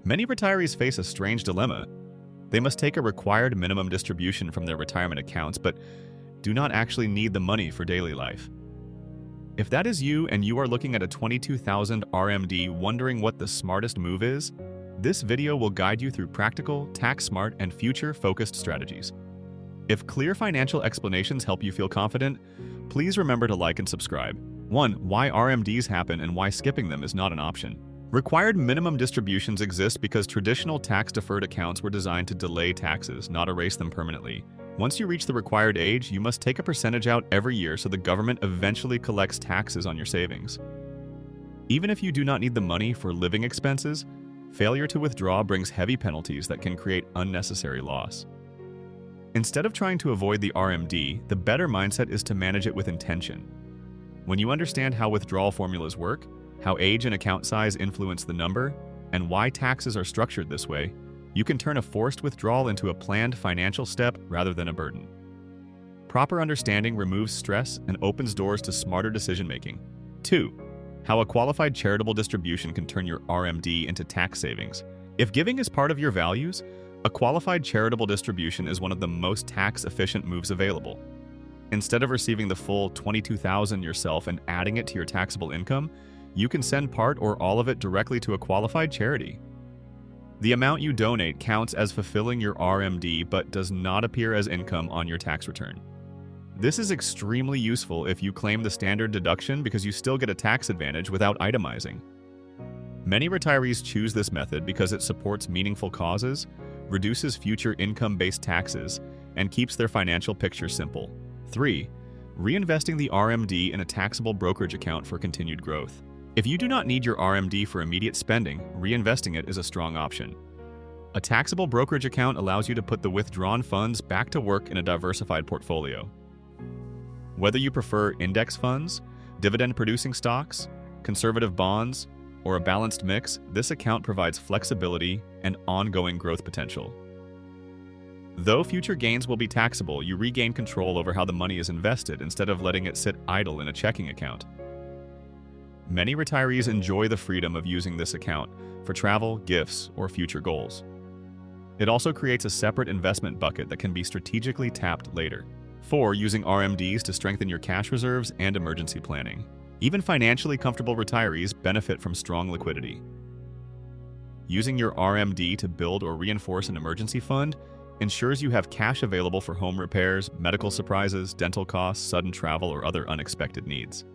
Many retirees face a strange dilemma. They must take a required minimum distribution from their retirement accounts, but do not actually need the money for daily life. If that is you and you are looking at a 22,000 RMD wondering what the smartest move is, this video will guide you through practical, tax-smart, and future-focused strategies. If clear financial explanations help you feel confident, please remember to like and subscribe. 1. Why RMDs happen and why skipping them is not an option. Required minimum distributions exist because traditional tax-deferred accounts were designed to delay taxes, not erase them permanently. Once you reach the required age, you must take a percentage out every year so the government eventually collects taxes on your savings. Even if you do not need the money for living expenses, failure to withdraw brings heavy penalties that can create unnecessary loss. Instead of trying to avoid the RMD, the better mindset is to manage it with intention. When you understand how withdrawal formulas work, how age and account size influence the number, and why taxes are structured this way, you can turn a forced withdrawal into a planned financial step rather than a burden. Proper understanding removes stress and opens doors to smarter decision-making. 2. How a qualified charitable distribution can turn your RMD into tax savings. If giving is part of your values, a qualified charitable distribution is one of the most tax-efficient moves available. Instead of receiving the full $22,000 yourself and adding it to your taxable income, you can send part or all of it directly to a qualified charity. The amount you donate counts as fulfilling your RMD but does not appear as income on your tax return. This is extremely useful if you claim the standard deduction because you still get a tax advantage without itemizing. Many retirees choose this method because it supports meaningful causes, reduces future income-based taxes, and keeps their financial picture simple. 3. Reinvesting the RMD in a taxable brokerage account for continued growth. If you do not need your RMD for immediate spending, reinvesting it is a strong option. A taxable brokerage account allows you to put the withdrawn funds back to work in a diversified portfolio. Whether you prefer index funds, dividend-producing stocks, conservative bonds, or a balanced mix, this account provides flexibility and ongoing growth potential. Though future gains will be taxable, you regain control over how the money is invested instead of letting it sit idle in a checking account. Many retirees enjoy the freedom of using this account for travel, gifts, or future goals. It also creates a separate investment bucket that can be strategically tapped later. 4. Using RMDs to strengthen your cash reserves and emergency planning. Even financially comfortable retirees benefit from strong liquidity. Using your RMD to build or reinforce an emergency fund ensures you have cash available for home repairs, medical surprises, dental costs, sudden travel, or other unexpected needs.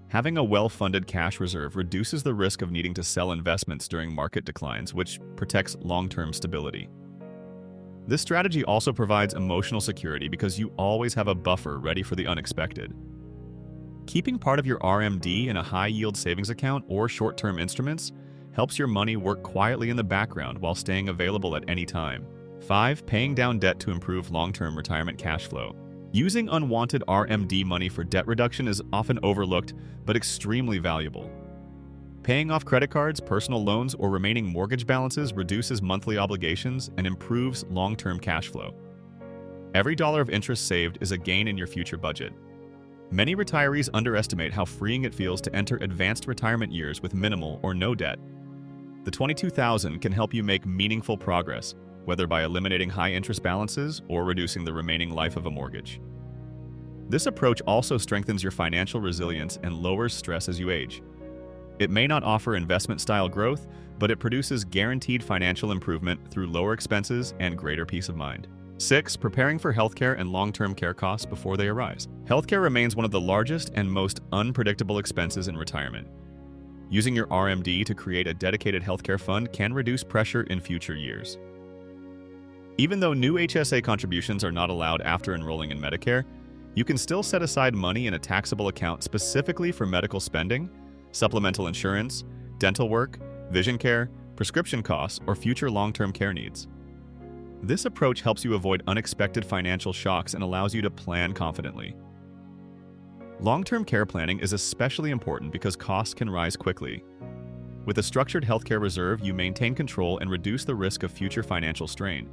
Having a well-funded cash reserve reduces the risk of needing to sell investments during market declines, which protects long-term stability. This strategy also provides emotional security because you always have a buffer ready for the unexpected. Keeping part of your RMD in a high-yield savings account or short-term instruments helps your money work quietly in the background while staying available at any time. 5. Paying down debt to improve long-term retirement cash flow. Using unwanted RMD money for debt reduction is often overlooked, but extremely valuable. Paying off credit cards, personal loans, or remaining mortgage balances reduces monthly obligations and improves long-term cash flow. Every dollar of interest saved is a gain in your future budget. Many retirees underestimate how freeing it feels to enter advanced retirement years with minimal or no debt. The $22,000 can help you make meaningful progress, whether by eliminating high-interest balances or reducing the remaining life of a mortgage. This approach also strengthens your financial resilience and lowers stress as you age. It may not offer investment-style growth, but it produces guaranteed financial improvement through lower expenses and greater peace of mind. 6. Preparing for healthcare and long-term care costs before they arise. Healthcare remains one of the largest and most unpredictable expenses in retirement. Using your RMD to create a dedicated healthcare fund can reduce pressure in future years. Even though new HSA contributions are not allowed after enrolling in Medicare, you can still set aside money in a taxable account specifically for medical spending, supplemental insurance, dental work, vision care, prescription costs, or future long-term care needs. This approach helps you avoid unexpected financial shocks and allows you to plan confidently. Long-term care planning is especially important because costs can rise quickly. With a structured healthcare reserve, you maintain control and reduce the risk of future financial strain.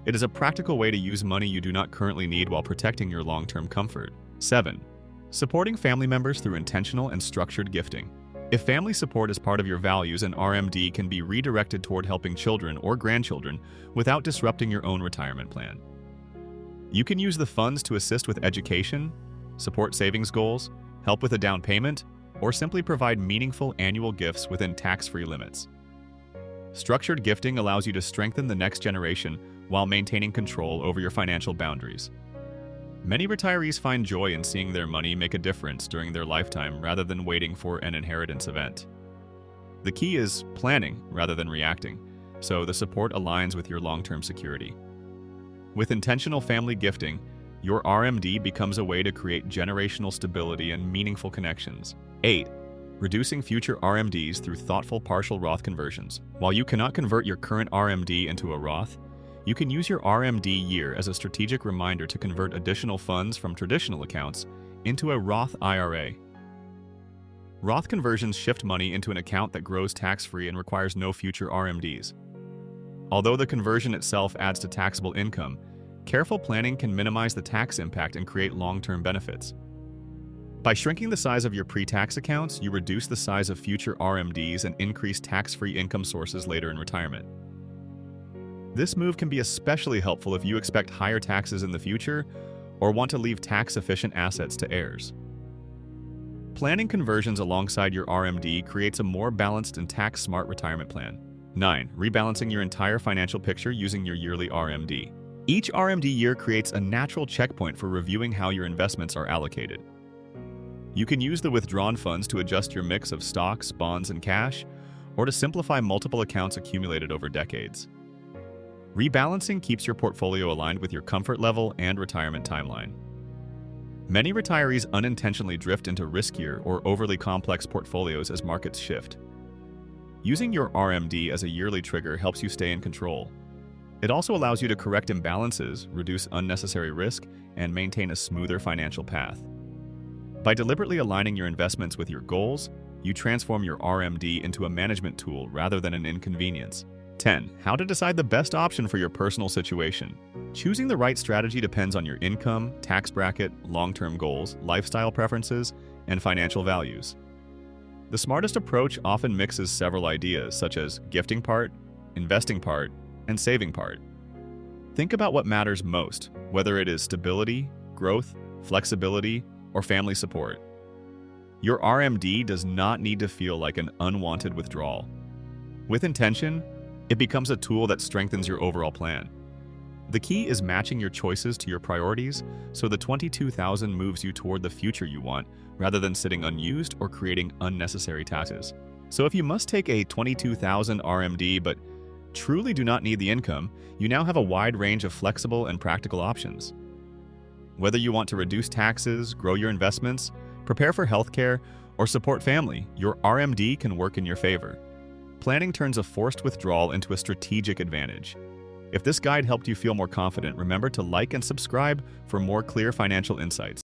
It is a practical way to use money you do not currently need while protecting your long-term comfort. 7. Supporting family members through intentional and structured gifting. If family support is part of your values, an RMD can be redirected toward helping children or grandchildren without disrupting your own retirement plan. You can use the funds to assist with education, support savings goals, help with a down payment, or simply provide meaningful annual gifts within tax-free limits. Structured gifting allows you to strengthen the next generation while maintaining control over your financial boundaries. Many retirees find joy in seeing their money make a difference during their lifetime rather than waiting for an inheritance event. The key is planning rather than reacting, so the support aligns with your long-term security. With intentional family gifting, your RMD becomes a way to create generational stability and meaningful connections. 8. Reducing future RMDs through thoughtful partial Roth conversions. While you cannot convert your current RMD into a Roth, you can use your RMD year as a strategic reminder to convert additional funds from traditional accounts into a Roth IRA. Roth conversions shift money into an account that grows tax-free and requires no future RMDs. Although the conversion itself adds to taxable income, careful planning can minimize the tax impact and create long-term benefits. By shrinking the size of your pre-tax accounts, you reduce the size of future RMDs and increase tax-free income sources later in retirement. This move can be especially helpful if you expect higher taxes in the future or want to leave tax-efficient assets to heirs. Planning conversions alongside your RMD creates a more balanced and tax-smart retirement plan. 9. Rebalancing your entire financial picture using your yearly RMD. Each RMD year creates a natural checkpoint for reviewing how your investments are allocated. You can use the withdrawn funds to adjust your mix of stocks, bonds, and cash, or to simplify multiple accounts accumulated over decades. Rebalancing keeps your portfolio aligned with your comfort level and retirement timeline. Many retirees unintentionally drift into riskier or overly complex portfolios as markets shift. Using your RMD as a yearly trigger helps you stay in control. It also allows you to correct imbalances, reduce unnecessary risk, and maintain a smoother financial path. By deliberately aligning your investments with your goals, you transform your RMD into a management tool rather than an inconvenience. 10. How to decide the best option for your personal situation. Choosing the right strategy depends on your income, tax bracket, long-term goals, lifestyle preferences, and financial values. The smartest approach often mixes several ideas, such as gifting part, investing part, and saving part. Think about what matters most, whether it is stability, growth, flexibility, or family support. Your RMD does not need to feel like an unwanted withdrawal. With intention, it becomes a tool that strengthens your overall plan. The key is matching your choices to your priorities so the $22,000 moves you toward the future you want rather than sitting unused or creating unnecessary taxes. So if you must take a $22,000 RMD but truly do not need the income, you now have a wide range of flexible and practical options. Whether you want to reduce taxes, grow your investments, prepare for healthcare, or support family, your RMD can work in your favor. Planning turns a forced withdrawal into a strategic advantage. If this guide helped you feel more confident, remember to like and subscribe for more clear financial insights.